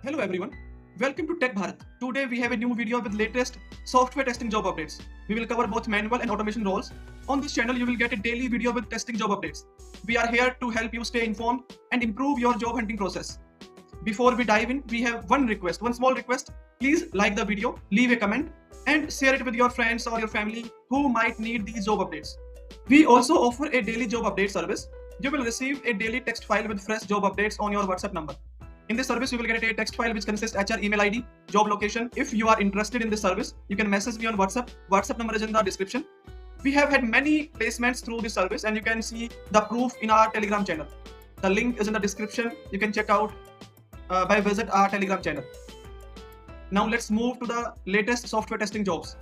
Hello everyone, welcome to Tech Bharat. Today we have a new video with latest software testing job updates. We will cover both manual and automation roles. On this channel you will get a daily video with testing job updates. We are here to help you stay informed and improve your job hunting process. Before we dive in, we have one small request. Please like the video, leave a comment and share it with your friends or your family who might need these job updates. We also offer a daily job update service. You will receive a daily text file with fresh job updates on your WhatsApp number. In this service, you will get a text file which consists HR email ID, job location. If you are interested in this service, you can message me on WhatsApp. WhatsApp number is in the description. We have had many placements through this service and you can see the proof in our Telegram channel. The link is in the description. You can check out by visit our Telegram channel. Now let's move to the latest software testing jobs.